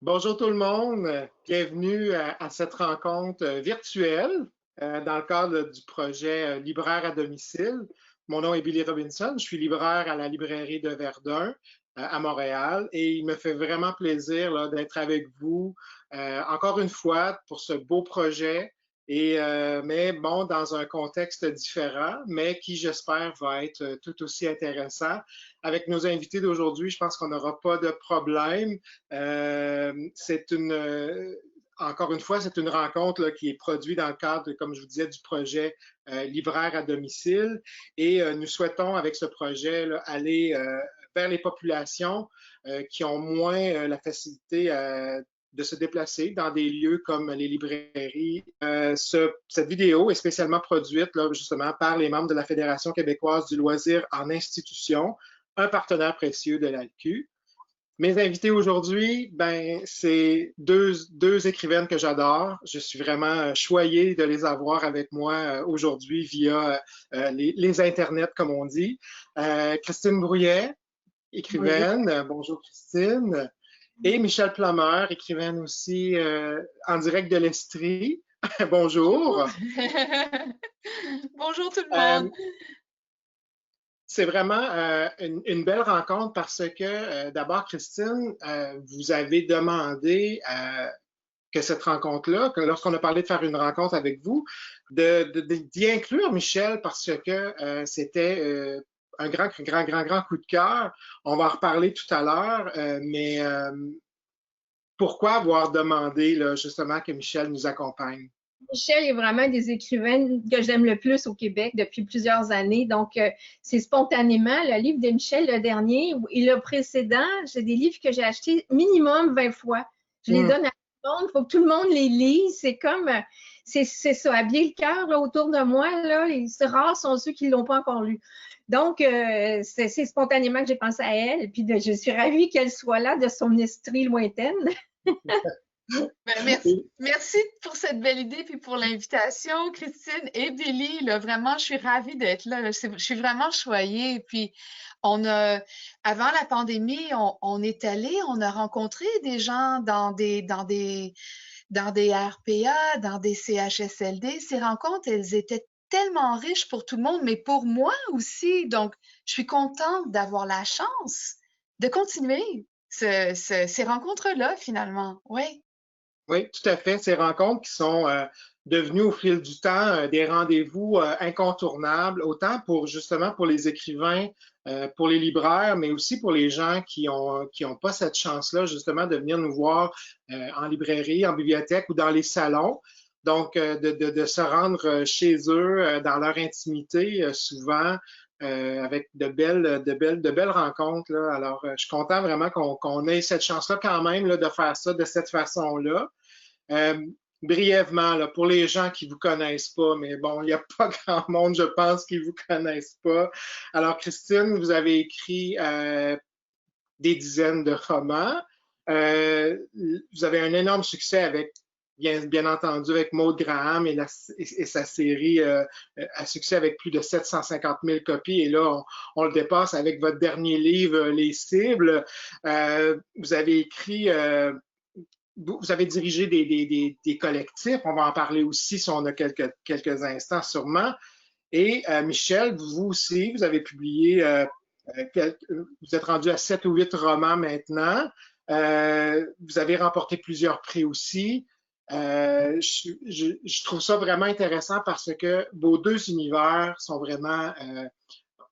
Bonjour tout le monde, bienvenue à cette rencontre virtuelle dans le cadre du projet Libraire à domicile. Mon nom est Billy Robinson, je suis libraire à la librairie de Verdun à Montréal et il me fait vraiment plaisir d'être avec vous encore une fois pour ce beau projet. Mais bon, dans un contexte différent, mais qui j'espère va être tout aussi intéressant. Avec nos invités d'aujourd'hui, je pense qu'on n'aura pas de problème. C'est encore une fois, c'est une rencontre là, qui est produite dans le cadre, comme je vous disais, du projet Libraire à domicile. Et nous souhaitons, avec ce projet, là, aller vers les populations qui ont moins la facilité de se déplacer dans des lieux comme les librairies. Cette vidéo est spécialement produite là, justement par les membres de la Fédération québécoise du loisir en institution, un partenaire précieux de l'ALQ. Mes invités aujourd'hui, ben, c'est deux écrivaines que j'adore. Je suis vraiment choyé de les avoir avec moi aujourd'hui via les internets, comme on dit. Christine Brouillet, Bonjour. écrivaine. Bonjour Christine. Et Michel Plameur, écrivaine aussi en direct de l'Estrie. Bonjour. Bonjour. Bonjour tout le monde. Euh, C'est vraiment une belle rencontre parce que, d'abord, Christine, vous avez demandé que cette rencontre-là, que lorsqu'on a parlé de faire une rencontre avec vous, d'y inclure Michel parce que c'était un grand coup de cœur. On va en reparler tout à l'heure, mais pourquoi avoir demandé là, justement que Michel nous accompagne? Michel est vraiment une des écrivaines que j'aime le plus au Québec depuis plusieurs années. Donc, c'est spontanément le livre de Michel, le dernier, et le précédent, c'est des livres que j'ai achetés minimum 20 fois. Je les donne à tout le monde, il faut que tout le monde les lise. C'est comme, c'est ça, habiller le cœur autour de moi. Là, c'est rares sont ceux qui ne l'ont pas encore lu. Donc, c'est spontanément que j'ai pensé à elle. Puis, je suis ravie qu'elle soit là de son estrie lointaine. Ben, merci pour cette belle idée puis pour l'invitation, Christine et Billy. Là, vraiment, je suis ravie d'être là. Je suis vraiment choyée. Puis, avant la pandémie, on est allé, on a rencontré des gens dans des RPA, dans des CHSLD. Ces rencontres, elles étaient tellement riches pour tout le monde, mais pour moi aussi. Donc, je suis contente d'avoir la chance de continuer ces rencontres-là, finalement. Oui. Oui, tout à fait. Ces rencontres qui sont devenues au fil du temps des rendez-vous incontournables, autant pour justement pour les écrivains, pour les libraires, mais aussi pour les gens qui ont pas cette chance-là justement de venir nous voir en librairie, en bibliothèque ou dans les salons. Donc, de se rendre chez eux, dans leur intimité, souvent, avec de belles rencontres. Là. Alors, je suis content vraiment qu'on ait cette chance-là quand même là, de faire ça de cette façon-là. Euh, Brièvement, là, pour les gens qui ne vous connaissent pas, mais bon, il n'y a pas grand monde, je pense, qui ne vous connaissent pas. Alors, Christine, vous avez écrit des dizaines de romans. Vous avez un énorme succès avec, bien entendu, avec Maud Graham et sa série à succès avec plus de 750 000 copies. Et là, on le dépasse avec votre dernier livre, Les Cibles. Vous avez écrit vous avez dirigé des collectifs, on va en parler aussi si on a quelques instants sûrement. Et Michel, vous aussi, vous avez publié, vous êtes rendu à 7 ou 8 romans maintenant. Vous avez remporté plusieurs prix aussi. Je trouve ça vraiment intéressant parce que vos deux univers sont vraiment,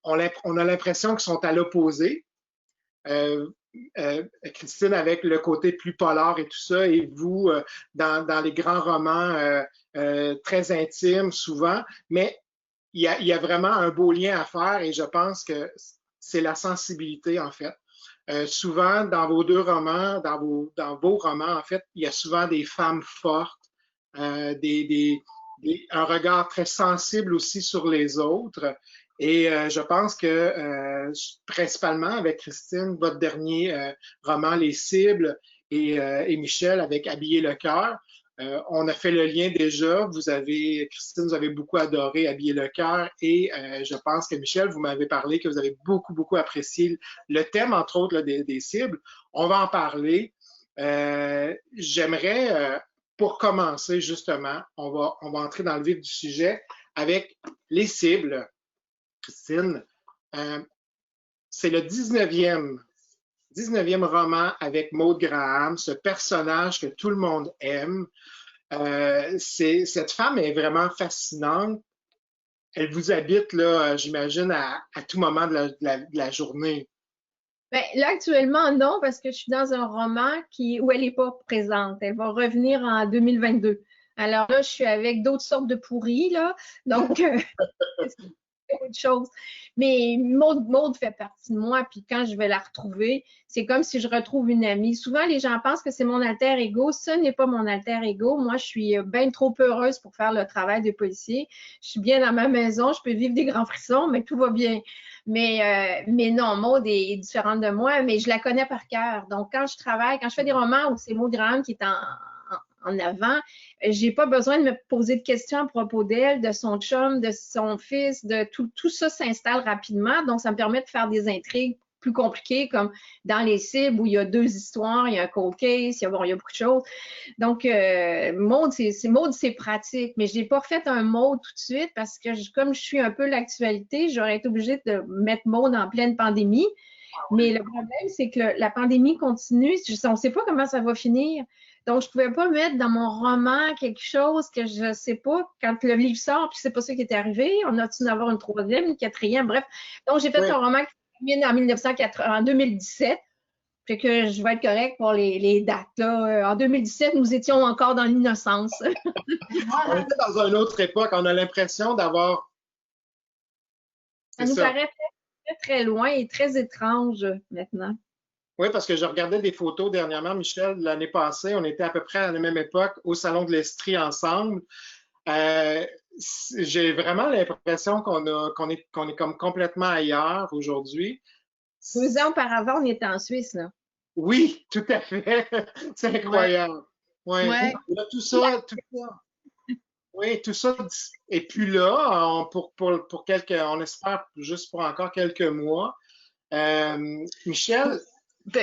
on a l'impression qu'ils sont à l'opposé. Euh, Christine avec le côté plus polar et tout ça, et vous dans les grands romans très intimes souvent, mais il y a vraiment un beau lien à faire et je pense que c'est la sensibilité en fait. Souvent dans vos deux romans, dans vos romans en fait, il y a souvent des femmes fortes, un regard très sensible aussi sur les autres. Et je pense que principalement avec Christine, votre dernier roman, Les Cibles, et Michel avec Habiller le cœur, on a fait le lien déjà. Christine, vous avez beaucoup adoré Habiller le cœur et je pense que Michel, vous m'avez parlé que vous avez beaucoup apprécié le thème, entre autres, là, des cibles. On va en parler. J'aimerais, pour commencer justement, on va entrer dans le vif du sujet avec les cibles. Christine, euh, c'est le 19e roman avec Maud Graham, ce personnage que tout le monde aime. Cette femme est vraiment fascinante. Elle vous habite, là, j'imagine, à tout moment de la journée. Ben, là, actuellement, non, parce que je suis dans un roman où elle n'est pas présente. Elle va revenir en 2022. Alors là, je suis avec d'autres sortes de pourris, là. Donc, autre chose. Mais Maud fait partie de moi, puis quand je vais la retrouver, c'est comme si je retrouve une amie. Souvent, les gens pensent que c'est mon alter ego. Ce n'est pas mon alter ego. Moi, je suis bien trop heureuse pour faire le travail de policier. Je suis bien dans ma maison, je peux vivre des grands frissons, mais tout va bien. Mais non, Maud est différente de moi, mais je la connais par cœur. Donc, quand je fais des romans où c'est Maud Graham qui est en avant, j'ai pas besoin de me poser de questions à propos d'elle, de son chum, de son fils, de tout ça s'installe rapidement. Donc, ça me permet de faire des intrigues plus compliquées, comme dans les cibles où il y a 2 histoires, il y a un cold case, il y a beaucoup de choses. Donc, Maud, c'est pratique, mais je n'ai pas fait un Maud tout de suite parce que comme je suis un peu l'actualité, j'aurais été obligée de mettre Maud en pleine pandémie. Mais le problème, c'est que la pandémie continue. On ne sait pas comment ça va finir. Donc, je ne pouvais pas mettre dans mon roman quelque chose que je ne sais pas quand le livre sort, puis c'est pas ça qui est arrivé. On a-tu en avoir une troisième, une quatrième, bref. Donc, j'ai fait un roman qui termine en 2017. Fait que je vais être correct pour les dates. Là. En 2017, nous étions encore dans l'innocence. On était dans une autre époque. On a l'impression d'avoir... Ça nous paraît très, très loin et très étrange maintenant. Oui, parce que je regardais des photos dernièrement, Michel, l'année passée, on était à peu près à la même époque au Salon de l'Estrie ensemble. J'ai vraiment l'impression qu'on est comme complètement ailleurs aujourd'hui. 2 ans auparavant, on était en Suisse, là. Oui, tout à fait. C'est incroyable. Ouais. Ouais. Là, tout ça, oui, tout ça est plus là pour quelques, on espère juste pour encore quelques mois. Michel,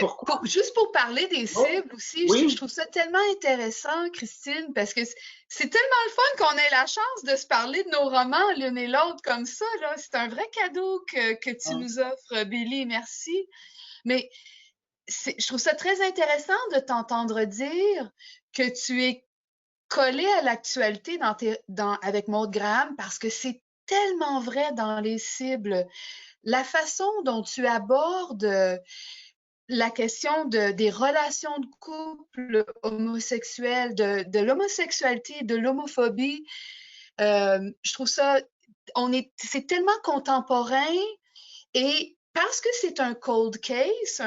pourquoi? Juste pour parler des cibles aussi, oui. je trouve ça tellement intéressant, Christine, parce que c'est tellement le fun qu'on ait la chance de se parler de nos romans l'une et l'autre comme ça. C'est un vrai cadeau que tu nous offres, Billy. Merci. Mais je trouve ça très intéressant de t'entendre dire que tu es collé à l'actualité avec Maud Graham parce que c'est tellement vrai dans les cibles. La façon dont tu abordes la question des relations de couple homosexuels, de l'homosexualité, de l'homophobie, je trouve ça, c'est tellement contemporain et parce que c'est un cold case,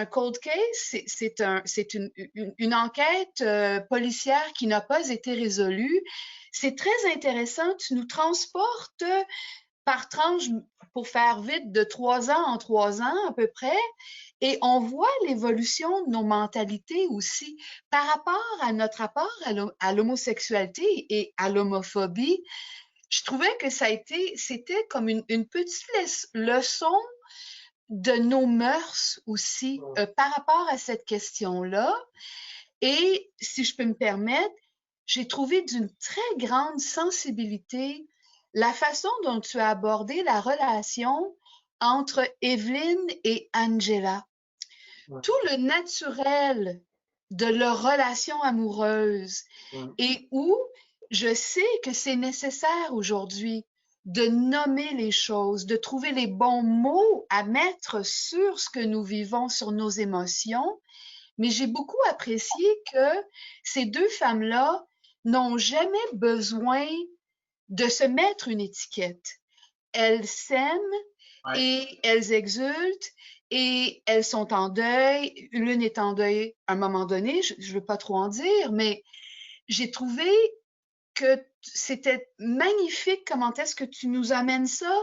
c'est une enquête policière qui n'a pas été résolue. C'est très intéressant. Tu nous transportes par tranche, pour faire vite, de 3 ans en 3 ans à peu près. Et on voit l'évolution de nos mentalités aussi par rapport à notre rapport à l'homosexualité et à l'homophobie. Je trouvais que c'était comme une petite leçon de nos mœurs aussi par rapport à cette question-là. Et si je peux me permettre, j'ai trouvé d'une très grande sensibilité la façon dont tu as abordé la relation entre Evelyn et Angela. Tout le naturel de leur relation amoureuse et où je sais que c'est nécessaire aujourd'hui de nommer les choses, de trouver les bons mots à mettre sur ce que nous vivons, sur nos émotions. Mais j'ai beaucoup apprécié que ces 2 femmes-là n'ont jamais besoin de se mettre une étiquette. Elles s'aiment et elles exultent et elles sont en deuil. L'une est en deuil à un moment donné, je ne veux pas trop en dire, mais j'ai trouvé que c'était magnifique comment est-ce que tu nous amènes ça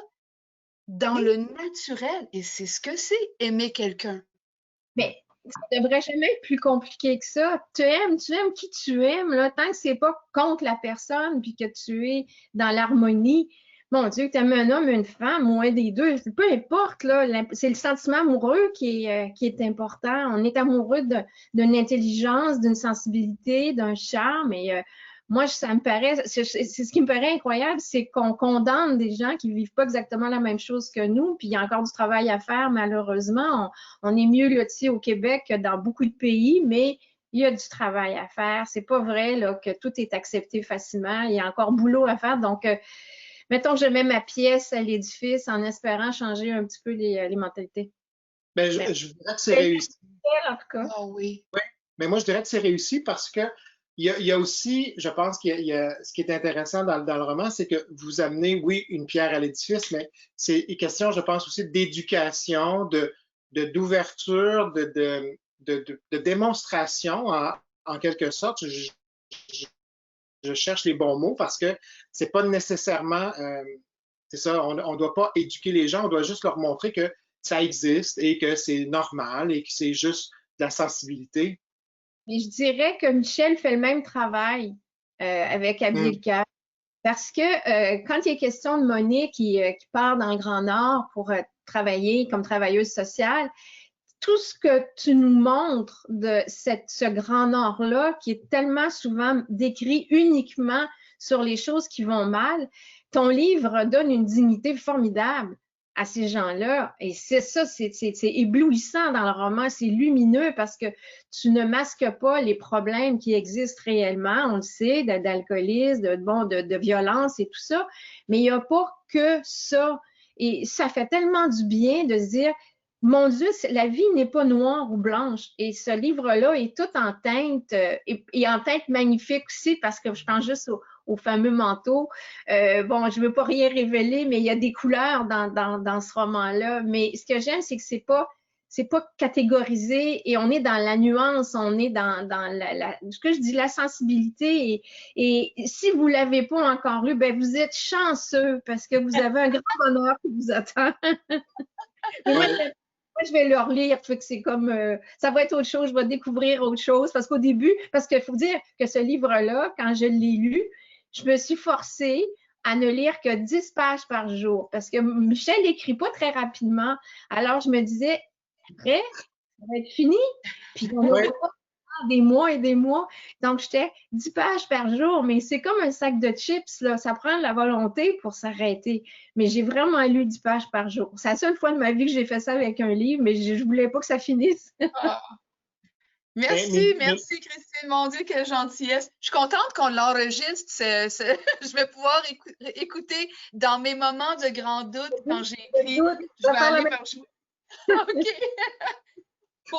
dans le naturel. Et c'est ce que c'est, aimer quelqu'un. Mais ça devrait jamais être plus compliqué que ça. Tu aimes qui tu aimes, là, tant que c'est pas contre la personne puis que tu es dans l'harmonie. mon Dieu, que tu aimes un homme, une femme, ou un des deux, peu importe, là, c'est le sentiment amoureux qui est important. On est amoureux d'une intelligence, d'une sensibilité, d'un charme. Et moi, ça me paraît, c'est ce qui me paraît incroyable, c'est qu'on condamne des gens qui vivent pas exactement la même chose que nous, puis il y a encore du travail à faire, malheureusement. On est mieux lotis au Québec que dans beaucoup de pays, mais il y a du travail à faire. C'est pas vrai là, que tout est accepté facilement. Il y a encore boulot à faire. Donc, mettons que je mets ma pièce à l'édifice en espérant changer un petit peu les mentalités. Ben, je dirais que c'est réussi. En tout cas. Oh oui. Oui, mais moi, je dirais que c'est réussi parce que il y a aussi, je pense ce qui est intéressant dans le roman, c'est que vous amenez, oui, une pierre à l'édifice, mais c'est une question, je pense aussi, d'éducation, d'ouverture, de démonstration, en quelque sorte. Je cherche les bons mots parce que c'est pas nécessairement, c'est ça, on ne doit pas éduquer les gens, on doit juste leur montrer que ça existe et que c'est normal et que c'est juste de la sensibilité. Mais je dirais que Michel fait le même travail avec Habiller le cœur. Parce que quand il est question de Monique qui part dans le Grand Nord pour travailler comme travailleuse sociale, tout ce que tu nous montres de ce Grand Nord-là, qui est tellement souvent décrit uniquement sur les choses qui vont mal, ton livre donne une dignité formidable à ces gens-là. Et c'est ça, c'est éblouissant dans le roman, c'est lumineux parce que tu ne masques pas les problèmes qui existent réellement, on le sait, d'alcoolisme, de violence et tout ça, mais il n'y a pas que ça. Et ça fait tellement du bien de se dire, mon Dieu, la vie n'est pas noire ou blanche. Et ce livre-là est tout en teinte, et en teinte magnifique aussi, parce que je pense juste au fameux manteau. Bon, je ne veux pas rien révéler, mais il y a des couleurs dans ce roman-là. Mais ce que j'aime, c'est que c'est pas catégorisé et on est dans la nuance, on est dans ce que je dis, la sensibilité. Et si vous ne l'avez pas encore lu, ben vous êtes chanceux parce que vous avez un grand bonheur qui vous attend. Moi, je vais le relire, fait que c'est comme, ça va être autre chose, je vais découvrir autre chose, parce qu'au début, parce qu'il faut dire que ce livre-là, quand je l'ai lu, je me suis forcée à ne lire que 10 pages par jour, parce que Michel n'écrit pas très rapidement, alors je me disais, après, ça va être fini, puis on va pas des mois et des mois. Donc, j'étais 10 pages par jour, mais c'est comme un sac de chips, là. Ça prend de la volonté pour s'arrêter. Mais j'ai vraiment lu 10 pages par jour. C'est la seule fois de ma vie que j'ai fait ça avec un livre, mais je voulais pas que ça finisse. Merci, merci Christine. Mon Dieu, quelle gentillesse. Je suis contente qu'on l'enregistre. Je vais pouvoir écouter dans mes moments de grand doute quand j'ai écrit. Je vais aller par jour. OK.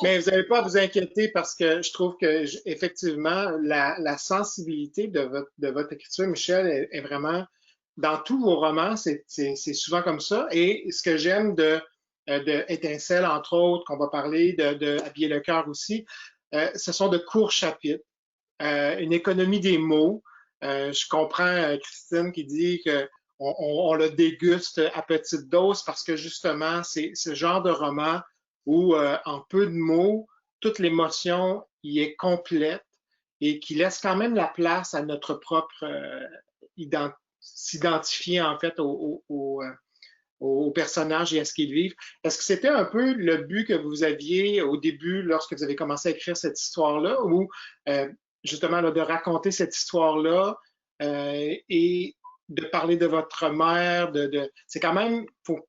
Mais vous n'avez pas à vous inquiéter parce que je trouve que effectivement la sensibilité de votre écriture, Michel, est vraiment dans tous vos romans, c'est souvent comme ça. Et ce que j'aime de Étincelle, entre autres, qu'on va parler, de Habiller le cœur aussi, ce sont de courts chapitres, une économie des mots. Je comprends Christine qui dit que on le déguste à petite dose parce que justement, c'est ce genre de roman où, en peu de mots, toute l'émotion y est complète et qui laisse quand même la place à notre propre s'identifier en fait aux personnages et à ce qu'ils vivent. Est-ce que c'était un peu le but que vous aviez au début lorsque vous avez commencé à écrire cette histoire-là ou justement là, de raconter cette histoire-là et de parler de votre mère, c'est quand même, faut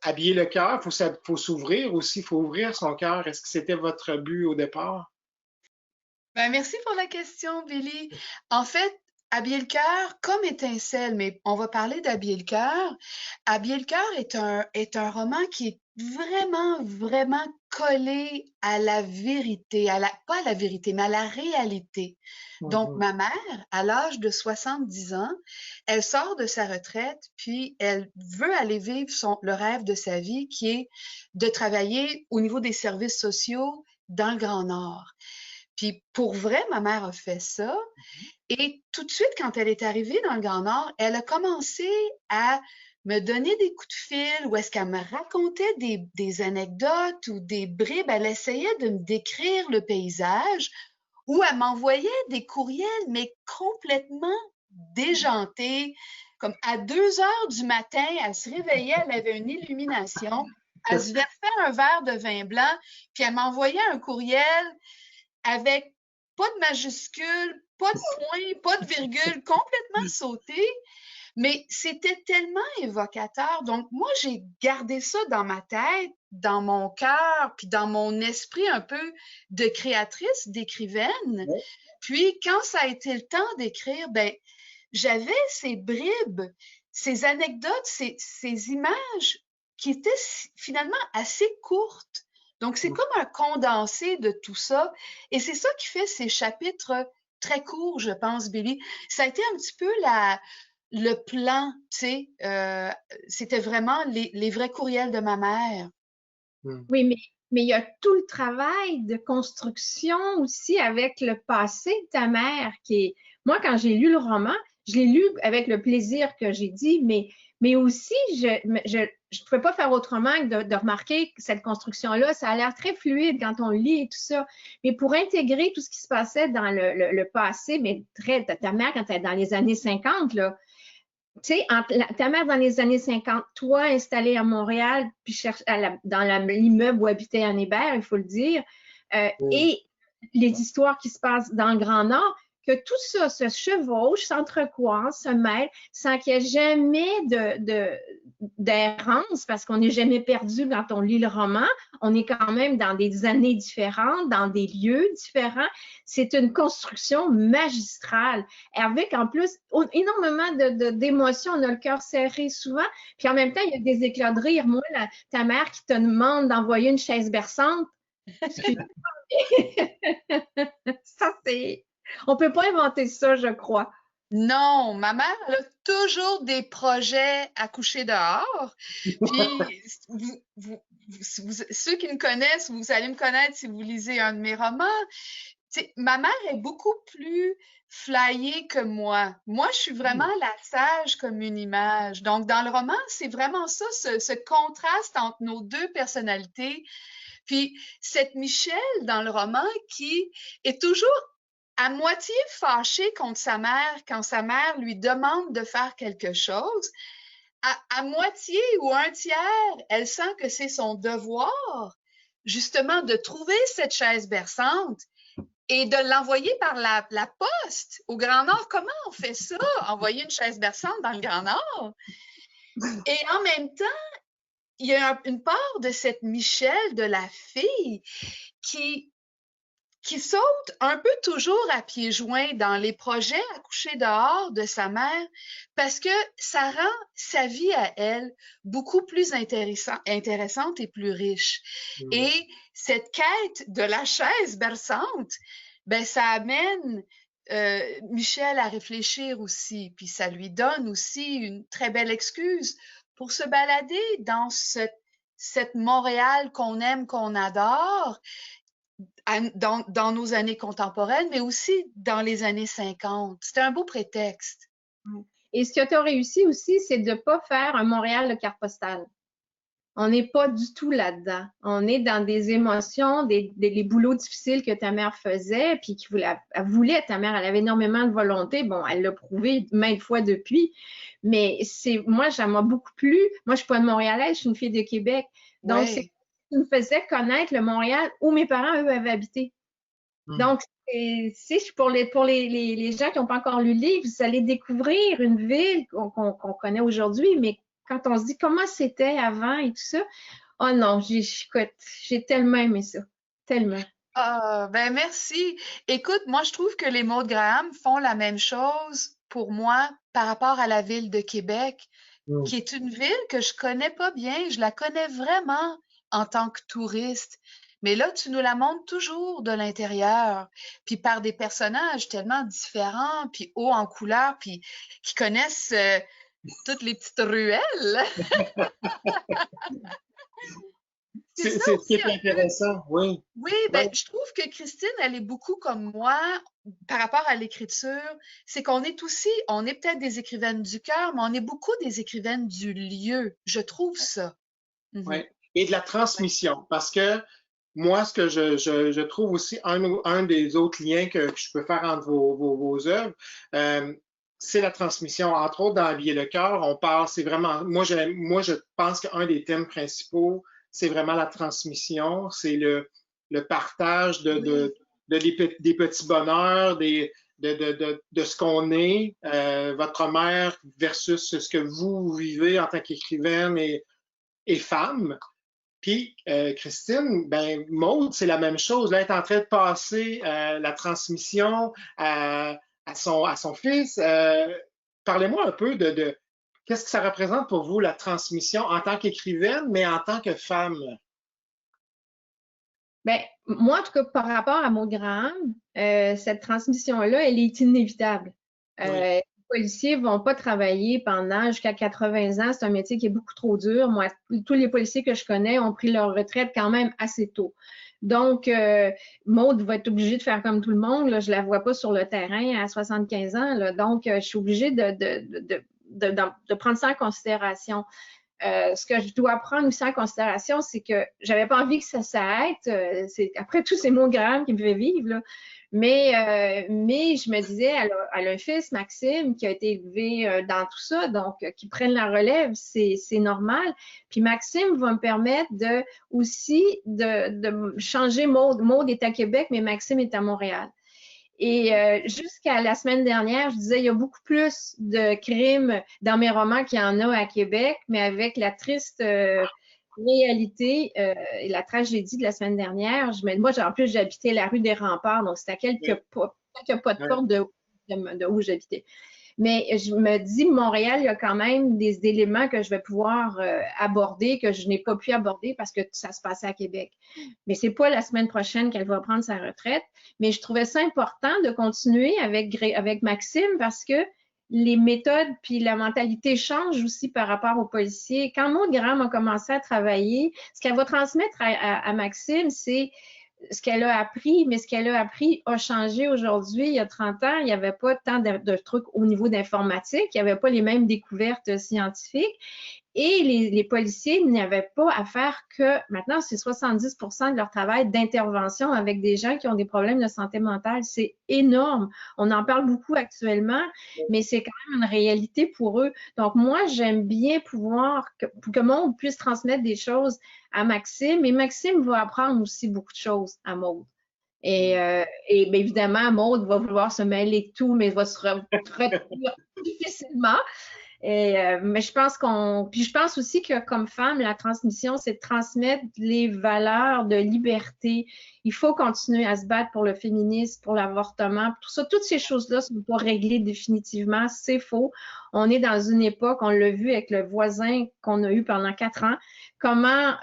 habiller le cœur, faut s'ouvrir aussi, il faut ouvrir son cœur. Est-ce que c'était votre but au départ? Ben, merci pour la question, Billy. En fait, Habiller le cœur, comme Étincelle, mais on va parler d'Habiller le cœur. Habiller le cœur est un roman qui est vraiment, vraiment collé à la vérité, pas à la vérité, mais à la réalité. Donc, ma mère, à l'âge de 70 ans, elle sort de sa retraite, puis elle veut aller vivre le rêve de sa vie, qui est de travailler au niveau des services sociaux dans le Grand Nord. Puis pour vrai, ma mère a fait ça. Et tout de suite, quand elle est arrivée dans le Grand Nord, elle a commencé à me donner des coups de fil ou est-ce qu'elle me racontait des anecdotes ou des bribes. Elle essayait de me décrire le paysage ou elle m'envoyait des courriels, mais complètement déjantés, comme à 2 heures du matin, elle se réveillait, elle avait une illumination, elle se versait un verre de vin blanc, puis elle m'envoyait un courriel avec pas de majuscule, pas de point, pas de virgule, complètement sauté. Mais c'était tellement évocateur. Donc, moi, j'ai gardé ça dans ma tête, dans mon cœur, puis dans mon esprit un peu de créatrice, d'écrivaine. Ouais. Puis, quand ça a été le temps d'écrire, ben, j'avais ces bribes, ces anecdotes, ces images qui étaient finalement assez courtes. Donc, c'est comme un condensé de tout ça. Et c'est ça qui fait ces chapitres très courts, je pense, Billy. Ça a été un petit peu le plan, tu sais, c'était vraiment les vrais courriels de ma mère. Oui, mais il y a tout le travail de construction aussi avec le passé de ta mère qui est... Moi, quand j'ai lu le roman, je l'ai lu avec le plaisir que j'ai dit, mais aussi, je pouvais pas faire autrement que de remarquer que cette construction-là, ça a l'air très fluide quand on lit et tout ça. Mais pour intégrer tout ce qui se passait dans le passé, mais ta mère, quand elle est dans les années 50, là, tu sais, ta mère dans les années 50, toi installée à Montréal, puis dans l'immeuble où habitait Anne Hébert, il faut le dire, et les histoires qui se passent dans le Grand Nord, que tout ça se chevauche, s'entrecroise, se mêle, sans qu'il y ait jamais d'errance, parce qu'on n'est jamais perdu quand on lit le roman. On est quand même dans des années différentes, dans des lieux différents. C'est une construction magistrale, avec en plus énormément d'émotions. On a le cœur serré souvent, puis en même temps, il y a des éclats de rire. Moi, ta mère qui te demande d'envoyer une chaise berçante, ça, c'est... On peut pas inventer ça, je crois. Non, ma mère, elle a toujours des projets à coucher dehors. Puis, ceux qui me connaissent, vous allez me connaître si vous lisez un de mes romans. Ma mère est beaucoup plus flyée que moi. Moi, je suis vraiment la sage comme une image. Donc, dans le roman, c'est vraiment ça, ce contraste entre nos deux personnalités. Puis, cette Michelle dans le roman qui est toujours à moitié fâchée contre sa mère quand sa mère lui demande de faire quelque chose, à moitié ou un tiers, elle sent que c'est son devoir, justement, de trouver cette chaise berçante et de l'envoyer par la poste au Grand Nord. Comment on fait ça, envoyer une chaise berçante dans le Grand Nord? Et en même temps, il y a une part de cette Michelle, de la fille, qui saute un peu toujours à pieds joints dans les projets à coucher dehors de sa mère parce que ça rend sa vie à elle beaucoup plus intéressante et plus riche. Et cette quête de la chaise berçante, ben, ça amène Michel à réfléchir aussi, puis ça lui donne aussi une très belle excuse pour se balader dans cette Montréal qu'on aime, qu'on adore, dans nos années contemporaines, mais aussi dans les années 50. C'était un beau prétexte. Et ce que tu as réussi aussi, c'est de ne pas faire un Montréal de carte postale. On n'est pas du tout là-dedans. On est dans des émotions, les boulots difficiles que ta mère faisait, puis elle voulait, ta mère, elle avait énormément de volonté. Bon, elle l'a prouvé maintes fois depuis, mais moi, ça m'a beaucoup plu. Moi, je suis pas de Montréalaise, je suis une fille de Québec. Donc, c'est ce qui me faisait connaître le Montréal où mes parents, eux, avaient habité. Donc, pour les gens qui n'ont pas encore lu le livre, vous allez découvrir une ville qu'on connaît aujourd'hui, mais quand on se dit comment c'était avant et tout ça, oh non, j'ai tellement aimé ça. Tellement. Ah, ben merci. Écoute, moi, je trouve que les mots de Graham font la même chose pour moi par rapport à la ville de Québec, qui est une ville que je connais pas bien. Je la connais vraiment en tant que touriste. Mais là, tu nous la montres toujours de l'intérieur, puis par des personnages tellement différents, puis hauts en couleur, puis qui connaissent toutes les petites ruelles. C'est intéressant, oui. Oui, ben, je trouve que Christine, elle est beaucoup comme moi par rapport à l'écriture. C'est qu'on est aussi, on est peut-être des écrivaines du cœur, mais on est beaucoup des écrivaines du lieu. Je trouve ça. Oui, et de la transmission, parce que moi, ce que je trouve aussi un des autres liens que je peux faire entre vos œuvres, c'est la transmission. Entre autres, dans Habiller le cœur, on parle, c'est vraiment, moi, je pense qu'un des thèmes principaux, c'est vraiment la transmission, c'est le partage des petits bonheurs, de ce qu'on est, votre mère versus ce que vous vivez en tant qu'écrivaine et femme. Puis, Christine, ben, Maude, c'est la même chose. Là, elle est en train de passer la transmission à son fils. Parlez-moi un peu de qu'est-ce que ça représente pour vous, la transmission en tant qu'écrivaine, mais en tant que femme? Ben, moi, en tout cas, par rapport à Maud Graham, cette transmission-là, elle est inévitable. Oui. Les policiers vont pas travailler pendant jusqu'à 80 ans. C'est un métier qui est beaucoup trop dur. Moi, tous les policiers que je connais ont pris leur retraite quand même assez tôt. Donc, Maud va être obligée de faire comme tout le monde. Là. Je la vois pas sur le terrain à 75 ans. Là. Donc, je suis obligée de prendre ça en considération. Ce que je dois prendre aussi en considération, c'est que j'avais pas envie que ça s'arrête. C'est après tout, c'est Maud Graham qui me fait vivre, là. Mais je me disais, elle a un fils, Maxime, qui a été élevé dans tout ça, donc qui prenne la relève, c'est normal. Puis Maxime va me permettre aussi de changer Maud. Maud est à Québec, mais Maxime est à Montréal. Et jusqu'à la semaine dernière, je disais, il y a beaucoup plus de crimes dans mes romans qu'il y en a à Québec, mais avec la triste réalité et la tragédie de la semaine dernière, moi, en plus, j'habitais la rue des Remparts, donc c'était à quelques pas de porte de où j'habitais. Mais je me dis, Montréal, il y a quand même des éléments que je vais pouvoir aborder, que je n'ai pas pu aborder parce que ça se passait à Québec. Mais c'est pas la semaine prochaine qu'elle va prendre sa retraite. Mais je trouvais ça important de continuer avec Maxime parce que les méthodes puis la mentalité changent aussi par rapport aux policiers. Quand Maud Graham a commencé à travailler, ce qu'elle va transmettre à Maxime, c'est ce qu'elle a appris, mais ce qu'elle a appris a changé aujourd'hui. Il y a 30 ans, il n'y avait pas tant de trucs au niveau d'informatique, il n'y avait pas les mêmes découvertes scientifiques. Et les policiers n'avaient pas à faire que, maintenant, c'est 70% de leur travail d'intervention avec des gens qui ont des problèmes de santé mentale. C'est énorme. On en parle beaucoup actuellement, mais c'est quand même une réalité pour eux. Donc, moi, j'aime bien pouvoir que Maud puisse transmettre des choses à Maxime, et Maxime va apprendre aussi beaucoup de choses à Maud. Et bien évidemment, Maud va vouloir se mêler de tout, mais va se retrouver difficilement. Mais je pense aussi que comme femme, la transmission, c'est de transmettre les valeurs de liberté. Il faut continuer à se battre pour le féminisme, pour l'avortement, tout ça. Toutes ces choses-là ne sont pas réglées définitivement. C'est faux. On est dans une époque, on l'a vu avec le voisin qu'on a eu pendant 4 ans, comment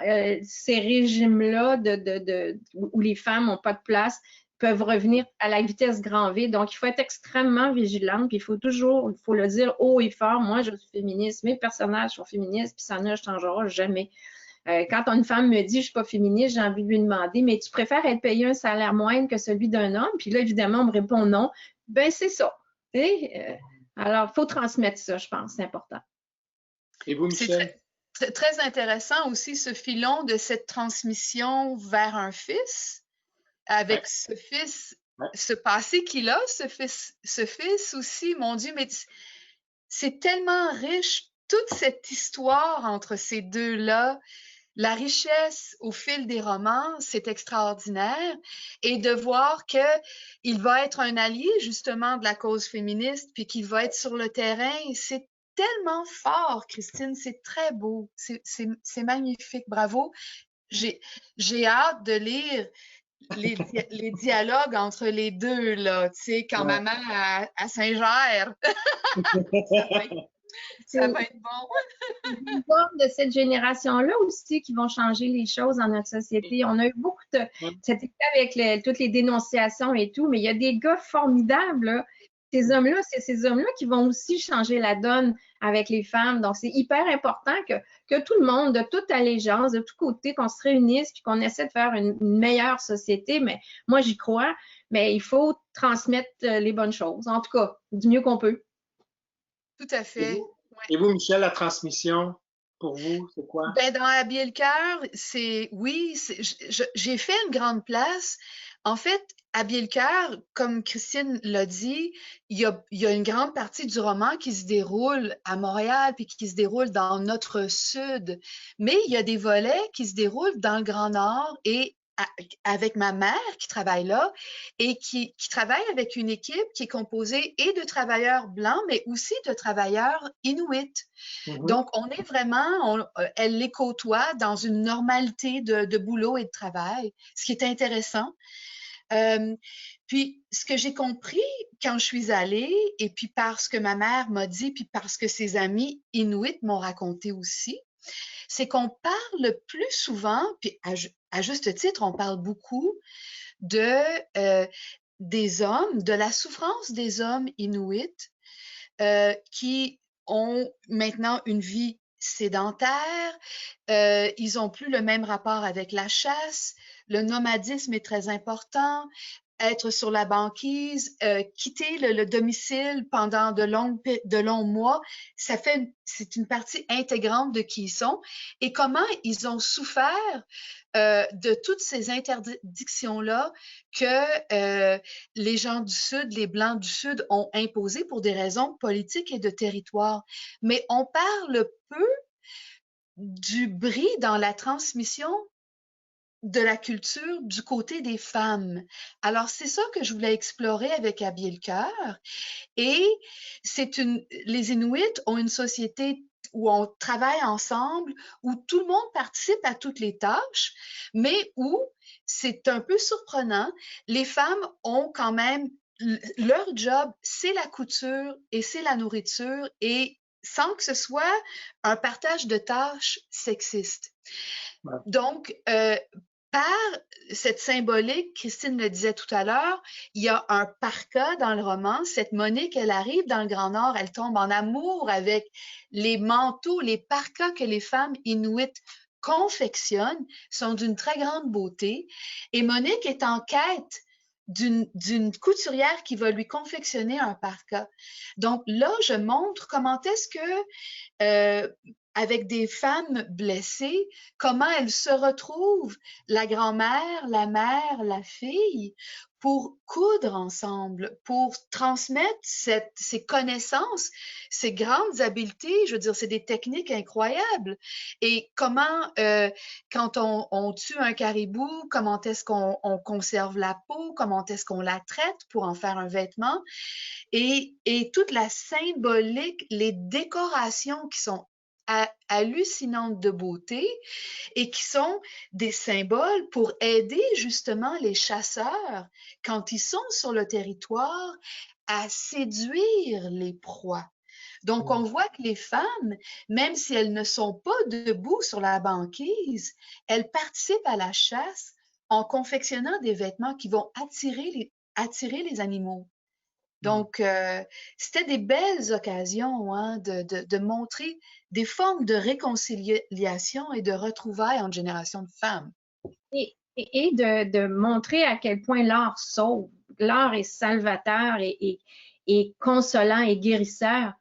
ces régimes-là où les femmes n'ont pas de place peuvent revenir à la vitesse grand V. Donc, il faut être extrêmement vigilante, puis il faut le dire haut et fort, moi, je suis féministe, mes personnages sont féministes, puis ça ne changera jamais. Quand une femme me dit « je suis pas féministe », j'ai envie de lui demander « mais tu préfères être payé un salaire moindre que celui d'un homme? » Puis là, évidemment, on me répond « non ». Ben, c'est ça. Alors, il faut transmettre ça, je pense, c'est important. Et vous, Michel? C'est très intéressant aussi ce filon de cette transmission vers un fils. Avec ce fils, ce passé qu'il a, ce fils aussi, mon Dieu, mais c'est tellement riche, toute cette histoire entre ces deux-là, la richesse au fil des romans, c'est extraordinaire, et de voir qu'il va être un allié justement de la cause féministe, puis qu'il va être sur le terrain, c'est tellement fort, Christine, c'est très beau, c'est magnifique, bravo. J'ai hâte de lire les dialogues entre les deux, là, tu sais, quand maman à Saint-Ger. ça va être bon. Les formes de cette génération-là aussi qui vont changer les choses dans notre société. On a eu beaucoup de cet été avec toutes les dénonciations et tout, mais il y a des gars formidables, là. Ces hommes-là, c'est ces hommes-là qui vont aussi changer la donne avec les femmes. Donc, c'est hyper important que tout le monde, de toute allégeance, de tous côtés, qu'on se réunisse puis qu'on essaie de faire une meilleure société. Mais moi, j'y crois, mais il faut transmettre les bonnes choses. En tout cas, du mieux qu'on peut. Tout à fait. Et vous, Michel, la transmission? pour vous, c'est quoi? Ben, dans Habiller le cœur, oui, j'ai fait une grande place. En fait, Habiller le cœur, comme Christine l'a dit, il y a une grande partie du roman qui se déroule à Montréal puis qui se déroule dans notre sud. Mais il y a des volets qui se déroulent dans le Grand Nord et avec ma mère qui travaille là et qui travaille avec une équipe qui est composée et de travailleurs blancs, mais aussi de travailleurs inuits. Donc, on est vraiment, elle les côtoie dans une normalité de boulot et de travail, ce qui est intéressant. Puis, ce que j'ai compris quand je suis allée, et puis parce que ma mère m'a dit, puis parce que ses amis inuits m'ont raconté aussi, c'est qu'on parle plus souvent, puis à juste titre, on parle beaucoup des hommes, de la souffrance des hommes inuits qui ont maintenant une vie sédentaire, ils n'ont plus le même rapport avec la chasse, le nomadisme est très important, être sur la banquise, quitter le domicile pendant de longs mois, c'est une partie intégrante de qui ils sont et comment ils ont souffert de toutes ces interdictions-là que les gens du Sud, les Blancs du Sud ont imposées pour des raisons politiques et de territoire. Mais on parle peu du bris dans la transmission de la culture du côté des femmes. Alors, c'est ça que je voulais explorer avec Habiller le cœur. Et les Inuits ont une société où on travaille ensemble, où tout le monde participe à toutes les tâches, mais où, c'est un peu surprenant, les femmes ont quand même leur job, c'est la couture et c'est la nourriture, et sans que ce soit un partage de tâches sexiste. Ouais. Donc, par cette symbolique, Christine le disait tout à l'heure, il y a un parka dans le roman. Cette Monique, elle arrive dans le Grand Nord, elle tombe en amour avec les manteaux, les parkas que les femmes inuites confectionnent, sont d'une très grande beauté. Et Monique est en quête d'une couturière qui va lui confectionner un parka. Donc là, je montre comment est-ce que avec des femmes blessées, comment elles se retrouvent, la grand-mère, la mère, la fille, pour coudre ensemble, pour transmettre ces connaissances, ces grandes habiletés. Je veux dire, c'est des techniques incroyables. Et comment, quand on tue un caribou, comment est-ce qu'on conserve la peau, comment est-ce qu'on la traite pour en faire un vêtement, et toute la symbolique, les décorations qui sont hallucinantes de beauté et qui sont des symboles pour aider justement les chasseurs, quand ils sont sur le territoire, à séduire les proies. Donc, on voit que les femmes, même si elles ne sont pas debout sur la banquise, elles participent à la chasse en confectionnant des vêtements qui vont attirer les animaux. Donc, c'était des belles occasions de montrer des formes de réconciliation et de retrouvailles entre générations de femmes. Et de montrer à quel point l'art sauve. L'art est salvateur et consolant et guérisseur.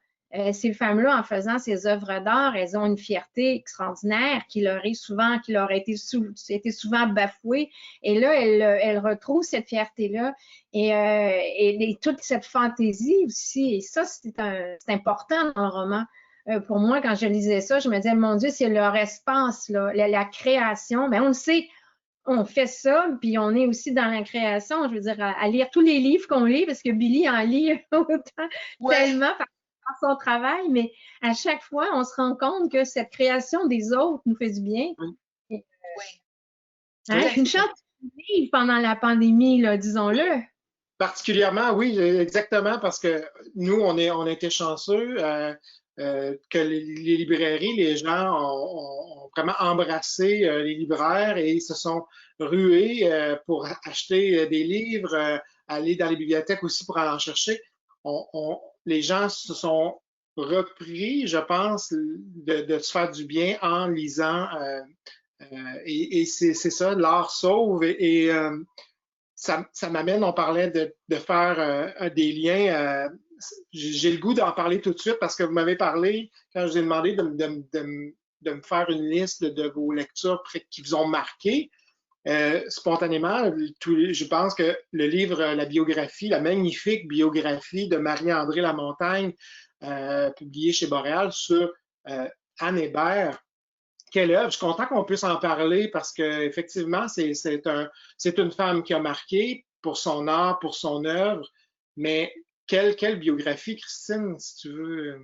Ces femmes-là, en faisant ces œuvres d'art, elles ont une fierté extraordinaire qui leur a été souvent bafouée. Et là, elles retrouvent cette fierté-là et toute cette fantaisie aussi. Et ça, c'est important dans le roman. Pour moi, quand je lisais ça, je me disais, mon Dieu, c'est leur espace, là, la création. Mais on le sait, on fait ça, puis on est aussi dans la création. Je veux dire, à lire tous les livres qu'on lit, parce que Billy en lit autant, tellement par son travail, mais à chaque fois, on se rend compte que cette création des autres nous fait du bien. Oui. Une chance de vivre pendant la pandémie, là, disons-le. Particulièrement, oui, exactement, parce que nous, on a été chanceux que les librairies, les gens ont vraiment embrassé les libraires et ils se sont rués pour acheter des livres, aller dans les bibliothèques aussi pour aller en chercher. Les gens se sont repris, je pense, de se faire du bien en lisant. Et c'est ça, l'art sauve. Et ça m'amène, on parlait de faire des liens. J'ai le goût d'en parler tout de suite parce que vous m'avez parlé, quand je vous ai demandé de de me faire une liste de vos lectures qui vous ont marqué. Spontanément, je pense que le livre, la biographie, la magnifique biographie de Marie-André Lamontagne, publiée chez Boréal sur Anne Hébert, quelle œuvre! Je suis content qu'on puisse en parler parce qu'effectivement, c'est une femme qui a marqué pour son art, pour son œuvre, mais quelle biographie, Christine, si tu veux.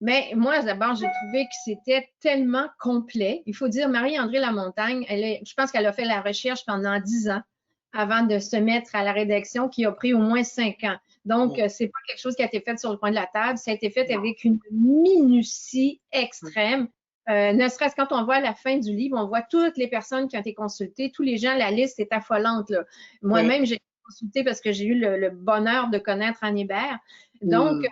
Mais moi, d'abord, j'ai trouvé que c'était tellement complet. Il faut dire, Marie-André Lamontagne, je pense qu'elle a fait la recherche pendant 10 ans avant de se mettre à la rédaction, qui a pris au moins 5 ans. Donc, c'est pas quelque chose qui a été fait sur le coin de la table, ça a été fait avec une minutie extrême. Ne serait-ce quand on voit à la fin du livre, on voit toutes les personnes qui ont été consultées, tous les gens, la liste est affolante. Moi-même, j'ai consulté parce que j'ai eu le bonheur de connaître Anne Hébert. Donc,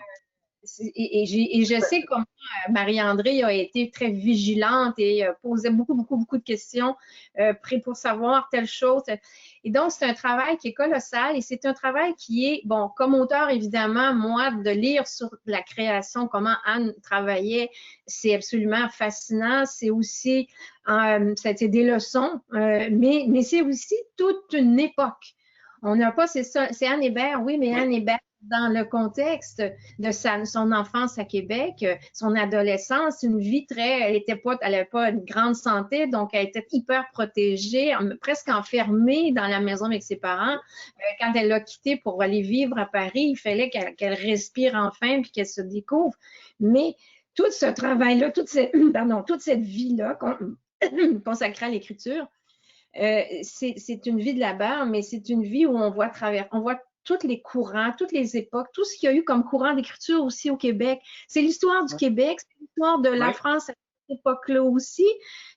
et je sais comment Marie-André a été très vigilante et posait beaucoup de questions pour savoir telle chose. Et donc, c'est un travail qui est colossal et c'est un travail qui est, bon, comme auteur, évidemment, moi, de lire sur la création, comment Anne travaillait, c'est absolument fascinant. C'est aussi, ça a été des leçons, mais c'est aussi toute une époque. On n'a pas, c'est Anne Hébert, oui, mais Anne Hébert, dans le contexte de son enfance à Québec, son adolescence, une vie elle n'avait pas une grande santé, donc elle était hyper protégée, presque enfermée dans la maison avec ses parents. Quand elle l'a quitté pour aller vivre à Paris, il fallait qu'elle respire enfin puis qu'elle se découvre. Mais tout ce travail-là, toute cette vie-là consacrée à l'écriture, c'est une vie de la barre, mais c'est une vie où on voit tous les courants, toutes les époques, tout ce qu'il y a eu comme courant d'écriture aussi au Québec. C'est l'histoire du Québec, c'est l'histoire de la France à cette époque-là aussi.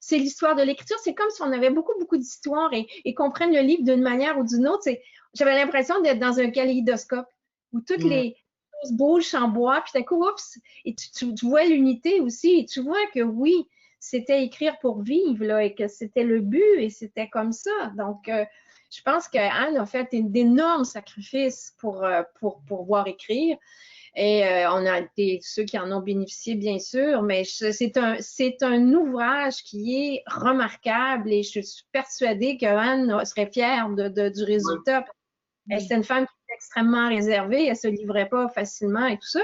C'est l'histoire de l'écriture. C'est comme si on avait beaucoup d'histoires et qu'on prenne le livre d'une manière ou d'une autre. J'avais l'impression d'être dans un kaléidoscope où toutes les choses bougent, s'emboîtent, puis d'un coup, oups, et tu vois l'unité aussi, et tu vois que oui, c'était écrire pour vivre, là, et que c'était le but, et c'était comme ça. Donc, je pense qu'Anne a fait d'énormes sacrifices pour pouvoir écrire. Et on a été ceux qui en ont bénéficié, bien sûr, mais c'est un ouvrage qui est remarquable et je suis persuadée qu'Anne serait fière du résultat. C'était une femme qui était extrêmement réservée, elle ne se livrait pas facilement et tout ça.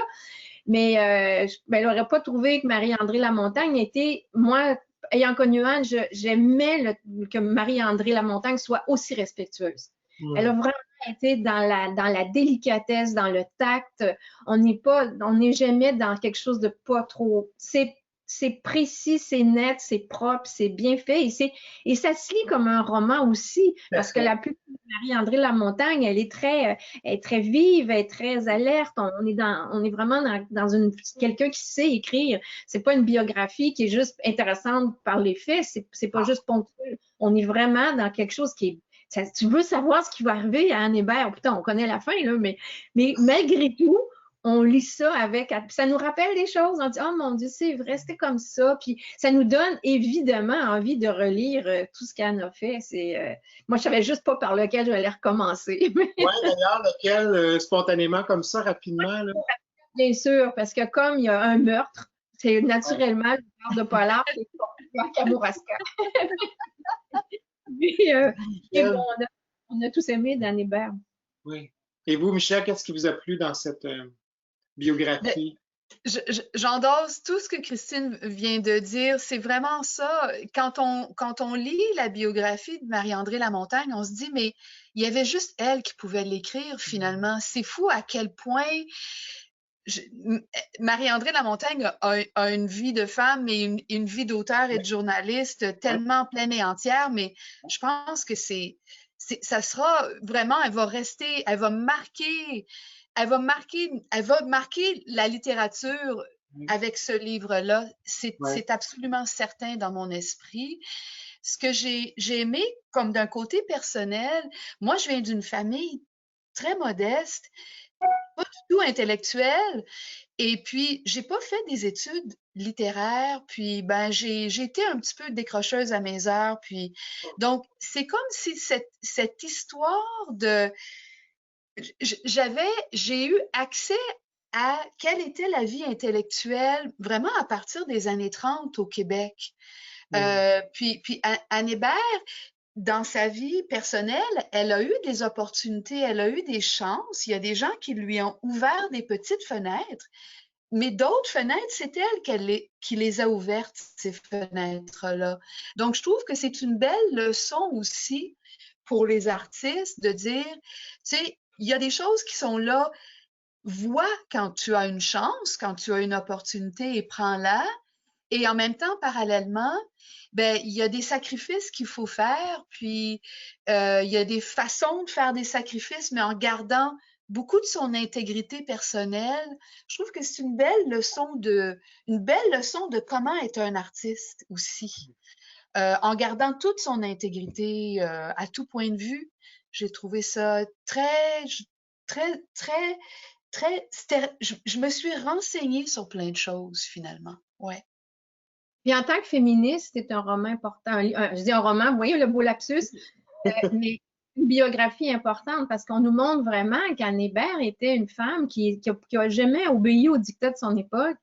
Mais elle n'aurait pas trouvé que Marie-André Lamontagne était, moi, ayant connu Anne, j'aimais que Marie-André Lamontagne soit aussi respectueuse. Elle a vraiment été dans la délicatesse, dans le tact. On n'est jamais dans quelque chose de pas trop. C'est précis, c'est net, c'est propre, c'est bien fait et ça se lit comme un roman aussi parce que la plume de Marie-André Lamontagne, elle est très vive, elle est très alerte. On est vraiment dans quelqu'un qui sait écrire. C'est pas une biographie qui est juste intéressante par les faits, c'est pas juste ponctuel. On est vraiment dans quelque chose qui est tu veux savoir ce qui va arriver à Anne Hébert. Putain, on connaît la fin, là, mais malgré tout, on lit ça ça nous rappelle des choses. On dit, oh mon Dieu, c'est vrai, c'était comme ça. Puis ça nous donne évidemment envie de relire tout ce qu'Anne a fait. Moi, je savais juste pas par lequel je vais recommencer. Oui, d'ailleurs, lequel, spontanément, comme ça, rapidement. Là. Bien sûr, parce que comme il y a un meurtre, c'est naturellement le meurtre de Pollard qui est à Kamouraska. Puis, bon, on a tous aimé Dan Hébert. Oui. Et vous, Michel, qu'est-ce qui vous a plu dans cette biographie? J'endosse tout ce que Christine vient de dire. C'est vraiment ça. Quand on lit la biographie de Marie-André Lamontagne, on se dit, mais il y avait juste elle qui pouvait l'écrire finalement. C'est fou à quel point Marie-André Lamontagne a une vie de femme et une vie d'auteur et de journaliste tellement pleine et entière, mais je pense que ça sera vraiment, elle va marquer la littérature avec ce livre-là. C'est absolument certain dans mon esprit. Ce que j'ai aimé, comme d'un côté personnel, moi, je viens d'une famille très modeste, pas du tout intellectuelle, et puis j'ai pas fait des études littéraires, puis ben j'ai été un petit peu décrocheuse à mes heures, puis donc c'est comme si cette histoire de j'ai eu accès à quelle était la vie intellectuelle vraiment à partir des années 30 au Québec. Puis Anne Hébert, dans sa vie personnelle, elle a eu des opportunités, elle a eu des chances. Il y a des gens qui lui ont ouvert des petites fenêtres, mais d'autres fenêtres, c'est elle qui les a ouvertes, ces fenêtres-là. Donc, je trouve que c'est une belle leçon aussi pour les artistes de dire, tu sais, il y a des choses qui sont là. Vois quand tu as une chance, quand tu as une opportunité et prends-la. Et en même temps, parallèlement, ben, il y a des sacrifices qu'il faut faire, puis il y a des façons de faire des sacrifices, mais en gardant beaucoup de son intégrité personnelle. Je trouve que c'est une belle leçon de comment être un artiste aussi. En gardant toute son intégrité à tout point de vue, j'ai trouvé ça très, je me suis renseignée sur plein de choses finalement. Ouais. Puis en tant que féministe, c'est un roman important. Je dis un roman, vous voyez le beau lapsus, mais une biographie importante parce qu'on nous montre vraiment qu'Anne Hébert était une femme qui a jamais obéi aux dictats de son époque,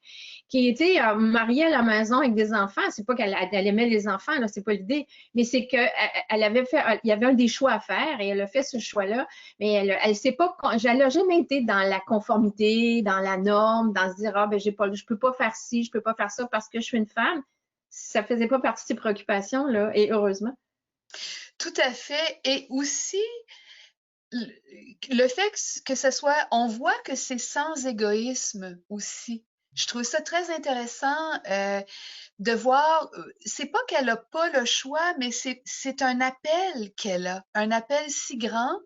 qui était mariée à la maison avec des enfants. C'est pas qu'elle aimait les enfants, là, c'est pas l'idée, mais c'est que elle avait fait, il y avait un des choix à faire et elle a fait ce choix-là. Mais elle s'est pas, elle a jamais été dans la conformité, dans la norme, dans se dire ah ben je peux pas faire ci, je peux pas faire ça parce que je suis une femme. Ça faisait pas partie de ses préoccupations là, et heureusement. Tout à fait. Et aussi, le fait que ce soit, on voit que c'est sans égoïsme aussi. Je trouve ça très intéressant de voir, c'est pas qu'elle a pas le choix, mais c'est un appel qu'elle a, un appel si grand.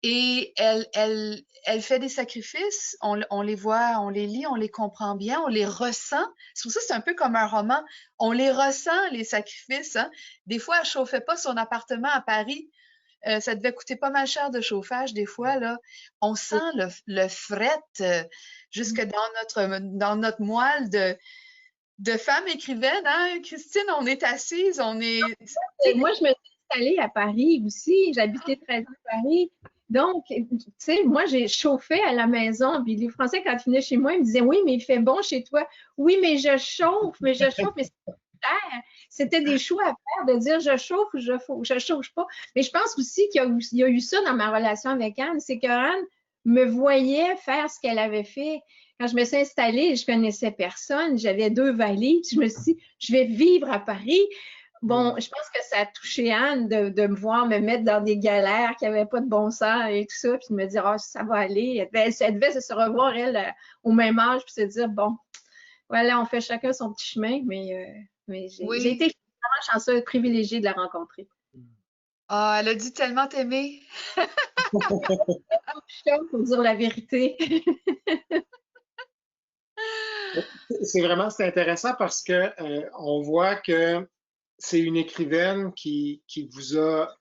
Et elle fait des sacrifices, on les voit, on les lit, on les comprend bien, on les ressent. C'est pour ça que c'est un peu comme un roman. On les ressent, les sacrifices. Hein? Des fois, elle chauffait pas son appartement à Paris. Ça devait coûter pas mal cher de chauffage, des fois. Là. On sent le fret jusque dans notre moelle de femme écrivaine. Hein? Christine, on est assise, on est... Et moi, je me suis installée à Paris aussi. J'habitais 13 ans à Paris. Donc, tu sais, moi, j'ai chauffé à la maison. Puis les Français, quand ils venaient chez moi, ils me disaient, oui, mais il fait bon chez toi. Oui, mais je chauffe, mais c'est clair. C'était des choix à faire de dire je chauffe ou je chauffe pas. Mais je pense aussi qu'il y a eu ça dans ma relation avec Anne. C'est qu'Anne me voyait faire ce qu'elle avait fait. Quand je me suis installée, je connaissais personne. J'avais 2 valises. Je me suis dit, je vais vivre à Paris. Bon, je pense que ça a touché Anne de me voir me mettre dans des galères qui n'avaient pas de bon sens et tout ça, puis de me dire, ah, ça va aller. Elle devait se revoir, elle, au même âge, puis se dire, bon, voilà, on fait chacun son petit chemin, mais j'ai été vraiment chanceuse, privilégiée de la rencontrer. Ah, elle a dû tellement t'aimer. Pour dire la vérité. C'est intéressant parce que on voit que c'est une écrivaine qui vous a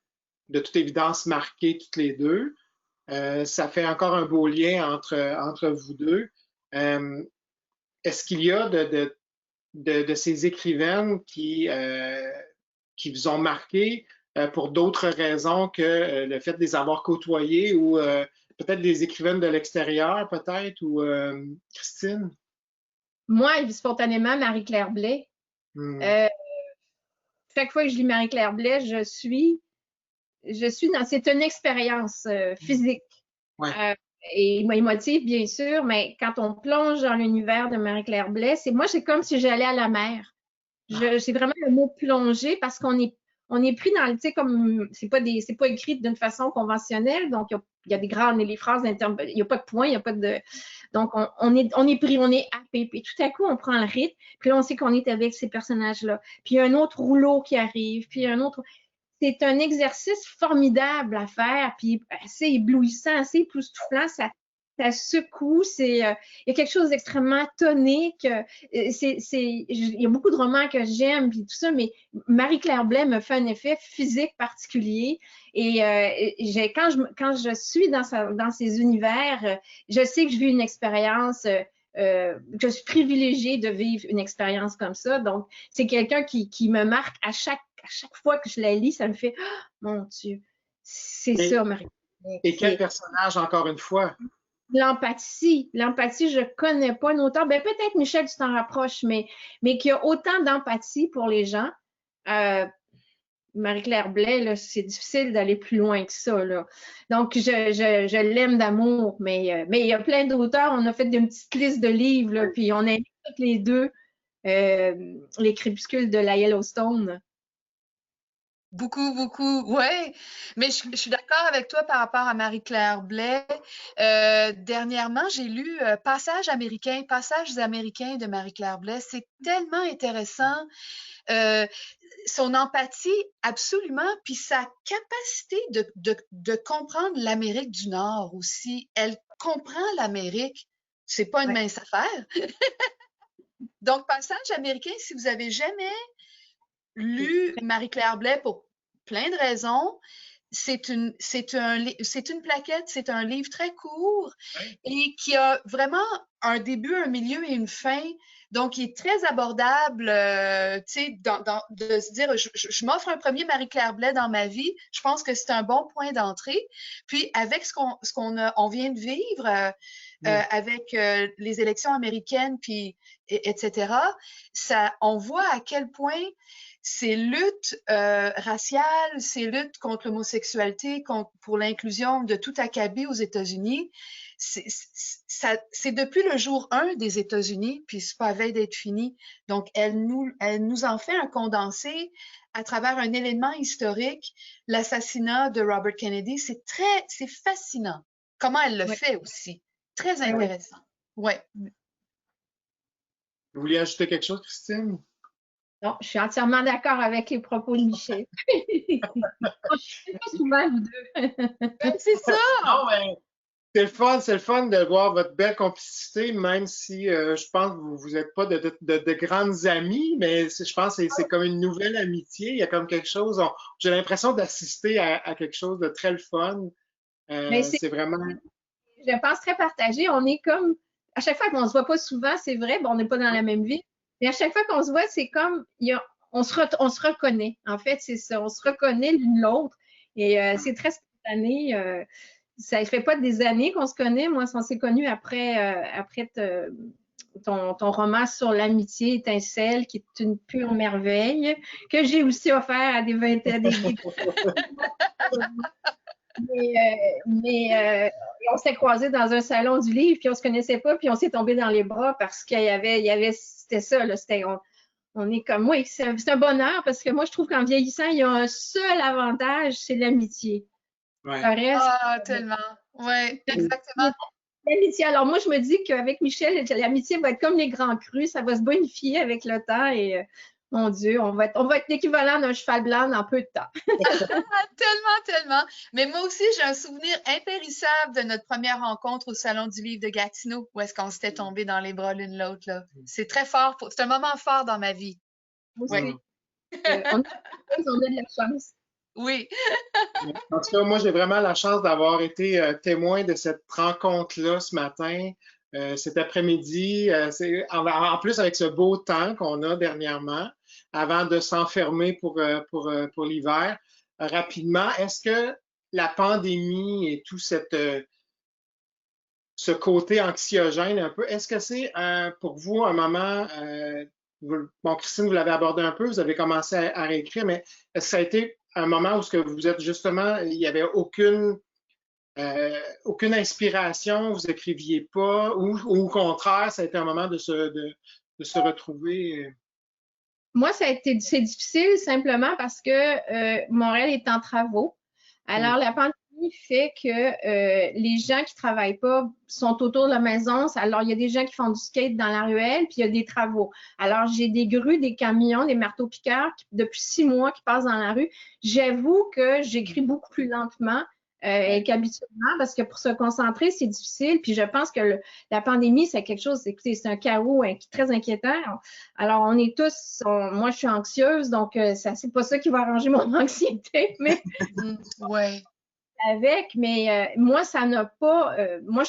de toute évidence marqué toutes les deux. Ça fait encore un beau lien entre vous deux. Est-ce qu'il y a de ces écrivaines qui vous ont marqué pour d'autres raisons que le fait de les avoir côtoyées ou peut-être des écrivaines de l'extérieur, peut-être, ou Christine? Moi, spontanément, Marie-Claire Blais. Chaque fois que je lis Marie-Claire Blais, je suis dans, c'est une expérience physique et émotive, bien sûr, mais quand on plonge dans l'univers de Marie-Claire Blais, c'est comme si j'allais à la mer. C'est vraiment le mot plonger parce qu'on est pris dans le, tu sais, comme, c'est pas écrit d'une façon conventionnelle, donc il y a des grandes, les phrases il n'y a pas de point, il n'y a pas de, donc on est pris, on est happé, puis tout à coup on prend le rythme, puis là on sait qu'on est avec ces personnages-là, puis il y a un autre rouleau qui arrive, puis un autre, c'est un exercice formidable à faire, puis assez éblouissant, assez époustouflant, ça secoue, il y a quelque chose d'extrêmement tonique. Il y a beaucoup de romans que j'aime puis tout ça, mais Marie-Claire Blais me fait un effet physique particulier. Et quand je suis dans ces univers, je sais que je vis une expérience. Je suis privilégiée de vivre une expérience comme ça. Donc, c'est quelqu'un qui me marque à chaque fois que je la lis, ça me fait oh, mon Dieu, c'est ça, Marie. Et quel personnage, encore une fois? L'empathie, je connais pas un auteur. Ben peut-être Michel, tu t'en rapproches, mais qui a autant d'empathie pour les gens. Marie-Claire Blais, là, c'est difficile d'aller plus loin que ça, là. Donc, je l'aime d'amour, mais il y a plein d'auteurs. On a fait une petite liste de livres, là, puis on a mis toutes les deux les crépuscules de la Yellowstone. Beaucoup, beaucoup, ouais. Mais je suis d'accord avec toi par rapport à Marie-Claire Blais. Dernièrement, j'ai lu Passages américains de Marie-Claire Blais. C'est tellement intéressant. Son empathie, absolument, puis sa capacité de comprendre l'Amérique du Nord aussi. Elle comprend l'Amérique. C'est pas une mince affaire. Donc, Passages américains, si vous avez jamais lu Marie-Claire Blais pour plein de raisons. C'est une plaquette, c'est un livre très court et qui a vraiment un début, un milieu et une fin. Donc, il est très abordable, tu sais, de se dire, je m'offre un premier Marie-Claire Blais dans ma vie. Je pense que c'est un bon point d'entrée. Puis, avec on vient de vivre, avec les élections américaines, puis etc., on voit à quel point ces luttes raciales, ces luttes contre l'homosexualité, pour l'inclusion de tout acabit aux États-Unis, c'est depuis le jour 1 des États-Unis, puis c'est pas à veille d'être fini. Donc, elle nous en fait un condensé à travers un élément historique, l'assassinat de Robert Kennedy. C'est fascinant. Comment elle le fait aussi. Très intéressant. Ouais. Vous vouliez ajouter quelque chose, Christine? Non, je suis entièrement d'accord avec les propos de Michel. Je ne sais pas souvent, vous deux. C'est ça! Non, mais c'est le fun de voir votre belle complicité, même si je pense que vous n'êtes pas de grandes amies, mais je pense que c'est comme une nouvelle amitié. Il y a comme quelque chose, j'ai l'impression d'assister à quelque chose de très le fun. C'est vraiment... Je pense très partagé. On est comme, à chaque fois qu'on ne se voit pas souvent, c'est vrai, bon, on n'est pas dans la même ville, mais à chaque fois qu'on se voit, c'est comme, on se reconnaît. En fait, c'est ça, on se reconnaît l'une l'autre. Et c'est très spontané. Ça ne fait pas des années qu'on se connaît. Moi, on s'est connus après ton roman sur l'amitié étincelle, qui est une pure merveille, que j'ai aussi offert à des vingtaines mais on s'est croisés dans un salon du livre, puis on se connaissait pas, puis on s'est tombés dans les bras parce qu'il y avait c'était ça, là, on est comme, oui, c'est un bonheur parce que moi, je trouve qu'en vieillissant, il y a un seul avantage, c'est l'amitié. Ouais. Tellement. Oui, exactement. L'amitié. Alors, moi, je me dis qu'avec Michel, l'amitié va être comme les grands crus, ça va se bonifier avec le temps et mon Dieu, on va être l'équivalent d'un cheval blanc dans peu de temps. Tellement, tellement. Mais moi aussi, j'ai un souvenir impérissable de notre première rencontre au Salon du Livre de Gatineau, où est-ce qu'on s'était tombés dans les bras l'une l'autre, là. C'est très fort. C'est un moment fort dans ma vie. Oui. On a de la chance. Oui. En tout cas, moi, j'ai vraiment la chance d'avoir été témoin de cette rencontre-là ce matin, cet après-midi. En plus, avec ce beau temps qu'on a dernièrement, avant de s'enfermer pour l'hiver. Rapidement, est-ce que la pandémie et tout ce côté anxiogène un peu, est-ce que c'est pour vous un moment, bon, Christine, vous l'avez abordé un peu, vous avez commencé à réécrire, mais est-ce que ça a été un moment où ce que vous êtes justement, il n'y avait aucune inspiration, vous écriviez pas, ou au contraire, ça a été un moment de se retrouver? Moi, c'est difficile simplement parce que Montréal est en travaux. Alors, la pandémie fait que les gens qui travaillent pas sont autour de la maison. Alors, il y a des gens qui font du skate dans la ruelle, puis il y a des travaux. Alors, j'ai des grues, des camions, des marteaux-piqueurs depuis 6 mois qui passent dans la rue. J'avoue que j'écris beaucoup plus lentement qu'habituellement parce que pour se concentrer, c'est difficile. Puis je pense que la pandémie, c'est quelque chose, c'est un chaos très inquiétant. Alors, on est tous, moi, je suis anxieuse, donc c'est pas ça qui va arranger mon anxiété, mais ouais. Mais moi, ça n'a pas. Moi,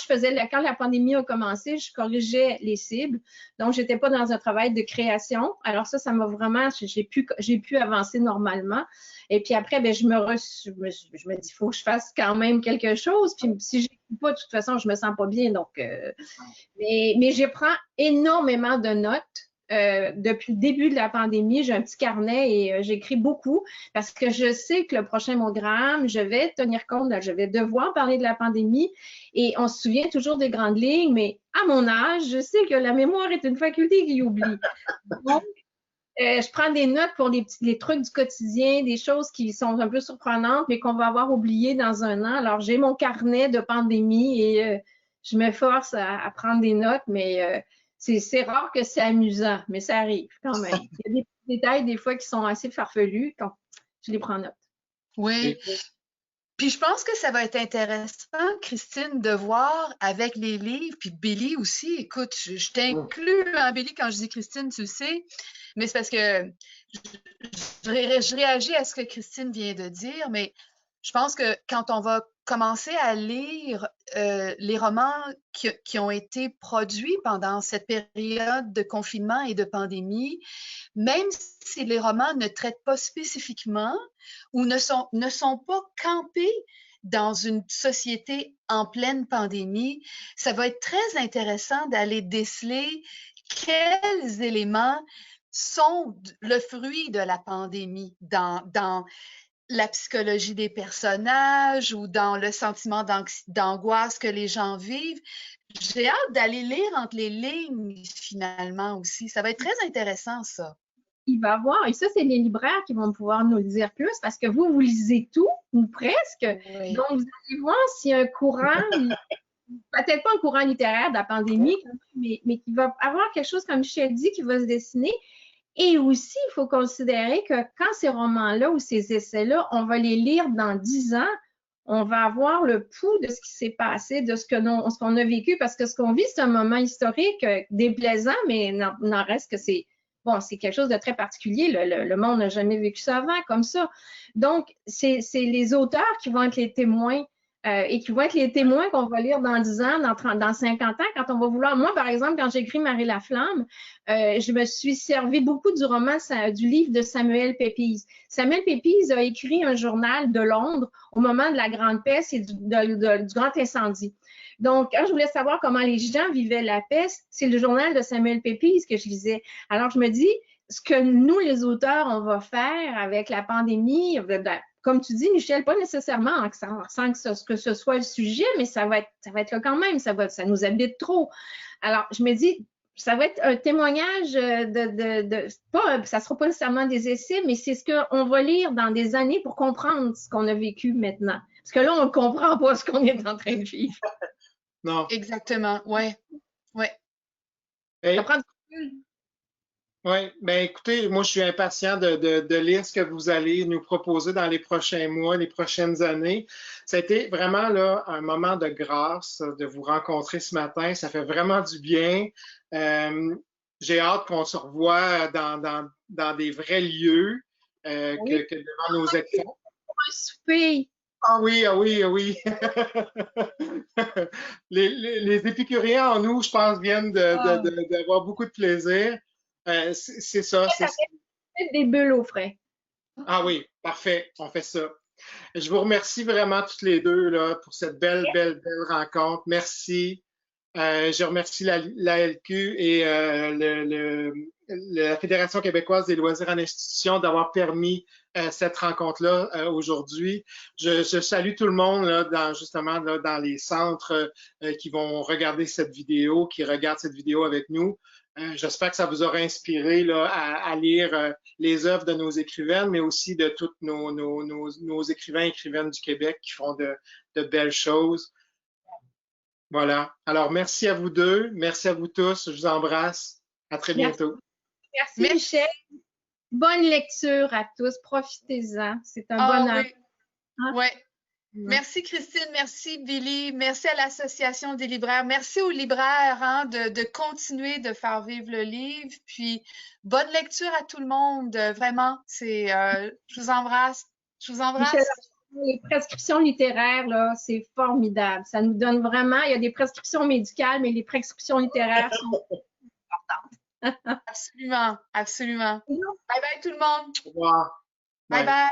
quand la pandémie a commencé, je corrigeais les cibles. Donc, j'étais pas dans un travail de création. Alors, ça m'a vraiment. J'ai pu avancer normalement. Et puis après, ben, je me dis, il faut que je fasse quand même quelque chose. Puis si j'écris pas, de toute façon, je me sens pas bien. Donc, mais je prends énormément de notes. Depuis le début de la pandémie, j'ai un petit carnet et j'écris beaucoup parce que je sais que le prochain programme, je vais tenir compte, je vais devoir parler de la pandémie et on se souvient toujours des grandes lignes, mais à mon âge, je sais que la mémoire est une faculté qui oublie. Donc, je prends des notes pour les trucs du quotidien, des choses qui sont un peu surprenantes, mais qu'on va avoir oubliées dans un an. Alors, j'ai mon carnet de pandémie et je m'efforce à prendre des notes, mais c'est rare que c'est amusant, mais ça arrive quand même. Il y a des petits détails des fois qui sont assez farfelus, donc je les prends en note. Oui. Puis je pense que ça va être intéressant, Christine, de voir avec les livres, puis Billy aussi. Écoute, je t'inclus, hein, Billy, quand je dis Christine, tu le sais, mais c'est parce que je réagis à ce que Christine vient de dire, mais je pense que quand on va commencer à lire les romans qui ont été produits pendant cette période de confinement et de pandémie, même si les romans ne traitent pas spécifiquement ou ne sont pas campés dans une société en pleine pandémie, ça va être très intéressant d'aller déceler quels éléments sont le fruit de la pandémie dans la psychologie des personnages ou dans le sentiment d'angoisse que les gens vivent. J'ai hâte d'aller lire entre les lignes finalement aussi. Ça va être très intéressant, ça. Il va y avoir, et ça, c'est les libraires qui vont pouvoir nous le dire plus parce que vous lisez tout, ou presque. Oui. Donc, vous allez voir s'il y a un courant, peut-être pas un courant littéraire de la pandémie, mais qui va avoir quelque chose, comme Michel dit, qui va se dessiner. Et aussi, il faut considérer que quand ces romans-là ou ces essais-là, on va les lire dans 10 ans, on va avoir le pouls de ce qui s'est passé, de ce qu'on a vécu, parce que ce qu'on vit, c'est un moment historique déplaisant, mais n'en reste que c'est quelque chose de très particulier. Le monde n'a jamais vécu ça avant, comme ça. Donc, c'est les auteurs qui vont être les témoins et qui vont être les témoins qu'on va lire dans 10 ans, dans 50 ans, quand on va vouloir. Moi, par exemple, quand j'ai écrit Marie Laflamme, je me suis servi beaucoup du livre de Samuel Pepys. Samuel Pepys a écrit un journal de Londres au moment de la Grande Peste et du grand incendie. Donc, quand je voulais savoir comment les gens vivaient la peste, c'est le journal de Samuel Pepys que je lisais. Alors, je me dis, ce que nous, les auteurs, on va faire avec la pandémie, comme tu dis, Michel, pas nécessairement sans que ce soit le sujet, mais ça va être là quand même, ça nous habite trop. Alors, je me dis, ça va être un témoignage ça sera pas nécessairement des essais, mais c'est ce qu'on va lire dans des années pour comprendre ce qu'on a vécu maintenant. Parce que là, on ne comprend pas ce qu'on est en train de vivre. Non. Exactement, ouais. Ça prend du recul. Oui, bien écoutez, moi je suis impatient de lire ce que vous allez nous proposer dans les prochains mois, les prochaines années. Ça a été vraiment là un moment de grâce de vous rencontrer ce matin. Ça fait vraiment du bien. J'ai hâte qu'on se revoie dans des vrais lieux que devant nos écrans. Un souper. Ah oui, ah oui, ah oui. les épicuriens en nous, je pense, viennent d'avoir beaucoup de plaisir. C'est ça. C'est des bulles au frais. Ah oui, parfait. On fait ça. Je vous remercie vraiment toutes les deux là, pour cette belle rencontre. Merci. Je remercie la LQ et la Fédération québécoise des loisirs en institution d'avoir permis cette rencontre-là aujourd'hui. Je salue tout le monde là, justement dans les centres qui vont regarder cette vidéo, qui regardent cette vidéo avec nous. J'espère que ça vous aura inspiré là, à lire les œuvres de nos écrivaines, mais aussi de toutes nos écrivains et écrivaines du Québec qui font de belles choses. Voilà. Alors, merci à vous deux. Merci à vous tous. Je vous embrasse. À très bientôt. Merci, Michel. Bonne lecture à tous. Profitez-en. C'est un bonheur. Oui. Hein? Ouais. Merci Christine, merci Billy, merci à l'Association des libraires, merci aux libraires hein, de continuer de faire vivre le livre. Puis bonne lecture à tout le monde. Vraiment, je vous embrasse. Je vous embrasse. Michel, les prescriptions littéraires, là, c'est formidable. Ça nous donne vraiment, il y a des prescriptions médicales, mais les prescriptions littéraires sont importantes. Absolument, absolument. Bye bye tout le monde. Au revoir. Bye bye.